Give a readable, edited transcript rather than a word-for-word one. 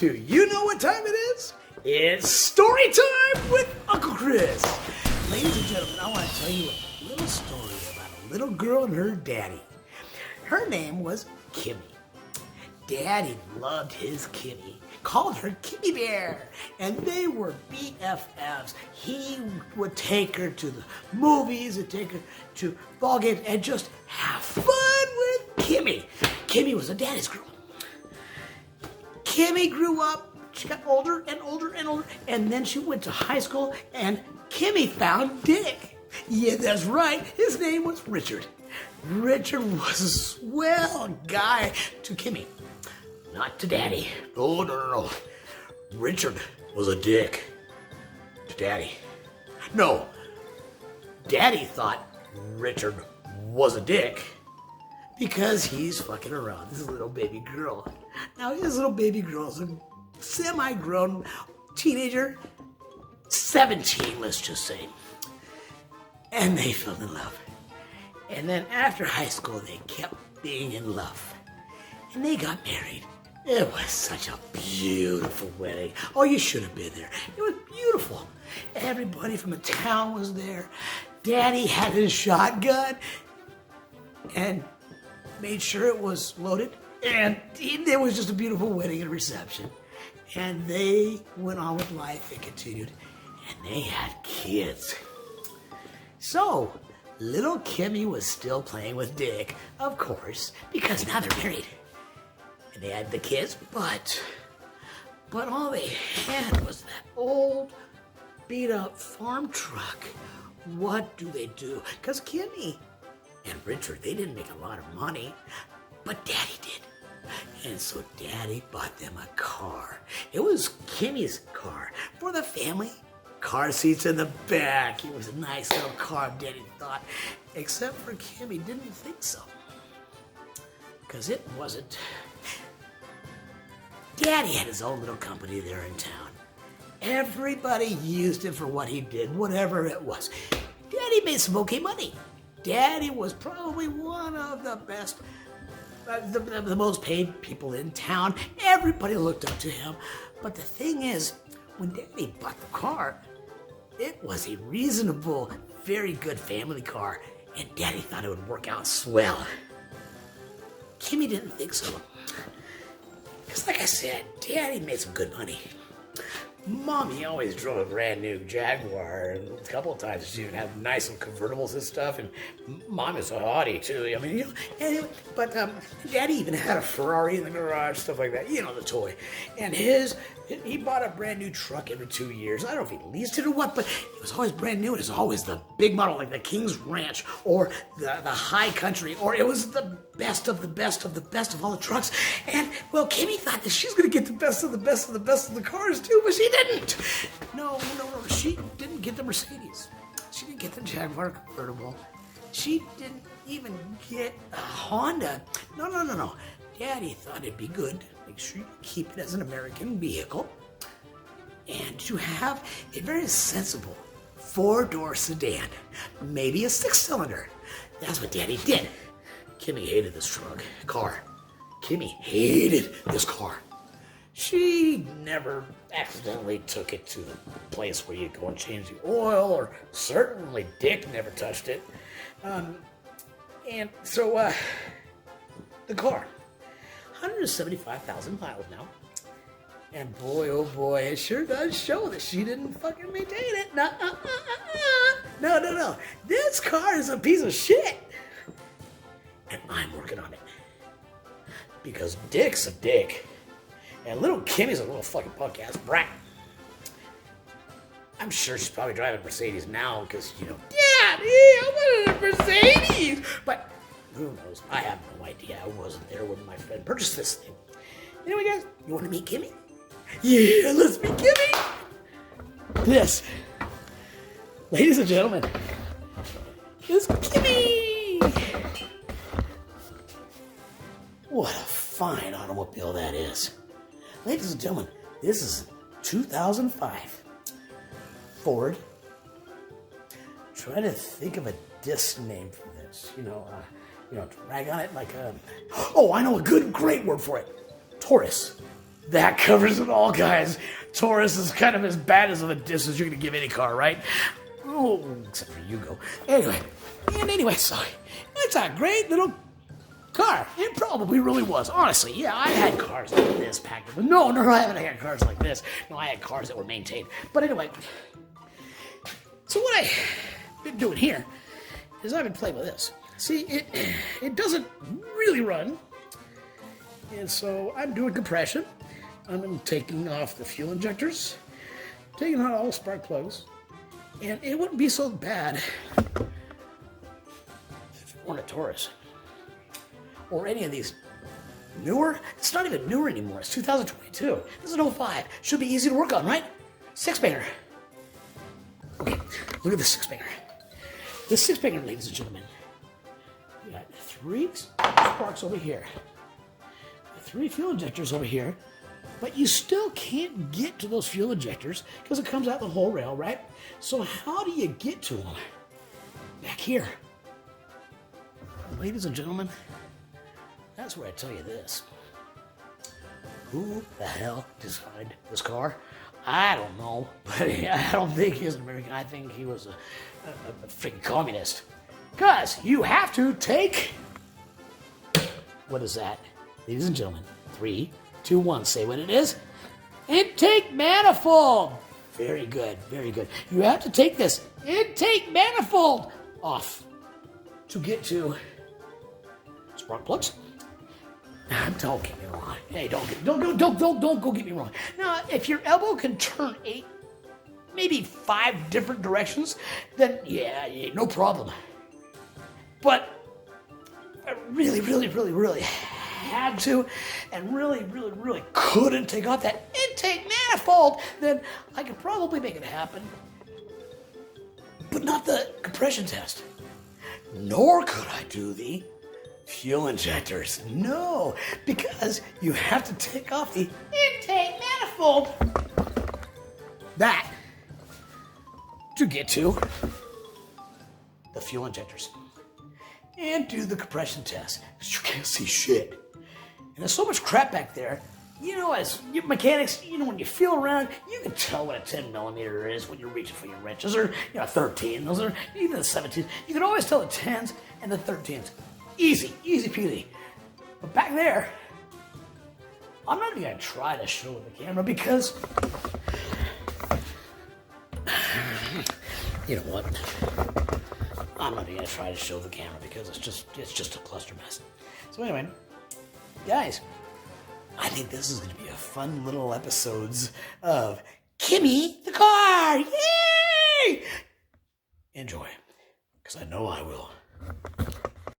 Do you know what time it is? It's story time with Uncle Chris. Ladies and gentlemen, I want to tell you a little story about a little girl and her daddy. Her name was Kimmie. Daddy loved his Kimmie, called her Kimmie Bear, and they were BFFs. He would take her to the movies and take her to ball games and just have fun with Kimmie. Kimmie was a daddy's girl. Kimmie grew up, she got older and older and older, and then she went to high school, and Kimmie found Dick. Yeah, that's right, his name was Richard. Richard was a swell guy to Kimmie. Not to Daddy. No. Richard was a dick to Daddy. No, Daddy thought Richard was a dick because he's fucking around this little baby girl. Now, this little baby girl's a semi-grown teenager, 17, let's just say. And they fell in love. And then after high school, they kept being in love. And they got married. It was such a beautiful wedding. Oh, you should have been there. It was beautiful. Everybody from the town was there. Daddy had his shotgun and made sure it was loaded. And it was just a beautiful wedding and reception. And they went on with life and continued. And they had kids. So, little Kimmie was still playing with Dick, of course, because now they're married. And they had the kids, but all they had was that old, beat-up farm truck. What do they do? Because Kimmie and Richard, they didn't make a lot of money, but Daddy did. And so Daddy bought them a car. It was Kimmie's car for the family. Car seats in the back. It was a nice little car, Daddy thought. Except for Kimmie didn't think so. Because it wasn't. Daddy had his own little company there in town. Everybody used him for what he did, whatever it was. Daddy made some okay money. Daddy was probably one of the best, the most paid people in town. Everybody looked up to him. But the thing is, when Daddy bought the car, it was a reasonable, very good family car, and Daddy thought it would work out swell. Kimmie didn't think so. Because like I said, Daddy made some good money. Mommy always drove a brand new Jaguar, and a couple of times she even had nice little convertibles and stuff, and Mom is a hottie too. I mean, you know, anyway, but Daddy even had a Ferrari in the garage, stuff like that, you know, the toy. And he bought a brand new truck every 2 years. I don't know if he leased it or what, but it was always brand new, and it was always the big model, like the King's Ranch, or the High Country, or it was the best of the best of the best of all the trucks. And, well, Kimmie thought that she's going to get the best of the best of the best of the cars too, but she didn't. No, she didn't get the Mercedes. She didn't get the Jaguar convertible. She didn't even get a Honda. No. Daddy thought it'd be good to make sure you keep it as an American vehicle and to have a very sensible 4-door sedan, maybe a 6-cylinder. That's what Daddy did. Kimmie hated this car. Kimmie hated this car. She never accidentally took it to the place where you go and change the oil, or certainly Dick never touched it. And so, the car, 175,000 miles now. And boy, oh boy, it sure does show that she didn't fucking maintain it. No. This car is a piece of shit. And I'm working on it. Because Dick's a dick. And little Kimmie's a little fucking punk-ass brat. I'm sure she's probably driving a Mercedes now because, you know, Daddy, I wanted a Mercedes. But who knows? I have no idea. I wasn't there when my friend purchased this thing. Anyway, guys, you want to meet Kimmie? Yeah, let's meet Kimmie. This, ladies and gentlemen, is Kimmie. What a fine automobile that is. Ladies and gentlemen, this is 2005 Ford. Try to think of a disc name for this. Drag on it like a... Oh, I know a great word for it. Taurus. That covers it all, guys. Taurus is kind of as bad as of a diss as you're going to give any car, right? Oh, except for Yugo. Anyway, so it's a great little car. It probably really was. Honestly, yeah, I had cars like this packed with. No, I haven't had cars like this. No, I had cars that were maintained. But anyway, so what I've been doing here is I've been playing with this. See, it doesn't really run. And so I'm doing compression. I'm taking off the fuel injectors, taking out all the spark plugs, and it wouldn't be so bad if it weren't a Taurus. Or any of these newer. It's not even newer anymore. It's 2022. This is an 05. Should be easy to work on, right? Six-banger. Okay, look at the six-banger. This six-banger, ladies and gentlemen. We got 3 sparks over here. 3 fuel injectors over here. But you still can't get to those fuel injectors because it comes out the whole rail, right? So how do you get to them? Back here. Ladies and gentlemen, that's where I tell you this. Who the hell designed this car? I don't know, but I don't think he's an American. I think he was a freaking communist. Because you have to take... What is that? Ladies and gentlemen, 3, 2, 1. Say what it is. Intake manifold. Very good, very good. You have to take this intake manifold off to get to spark plugs. Don't get me wrong. Hey, don't go get me wrong. Now, if your elbow can turn 8, maybe 5 different directions, then yeah, no problem. But I really had to, and really couldn't take off that intake manifold, then I could probably make it happen. But not the compression test. Nor could I do the fuel injectors. No, because you have to take off the intake manifold. That to get to the fuel injectors and do the compression test, because you can't see shit. And there's so much crap back there. You know, as mechanics, you know, when you feel around, you can tell what a 10 millimeter is when you're reaching for your wrenches, or 13. Those are even the 17s. You can always tell the 10s and the 13s. Easy peasy. But back there, I'm not even gonna try to show the camera because, you know what? I'm not even gonna try to show the camera because it's just a cluster mess. So anyway, guys, I think this is gonna be a fun little episodes of Kimmie the car. Yay! Enjoy, because I know I will.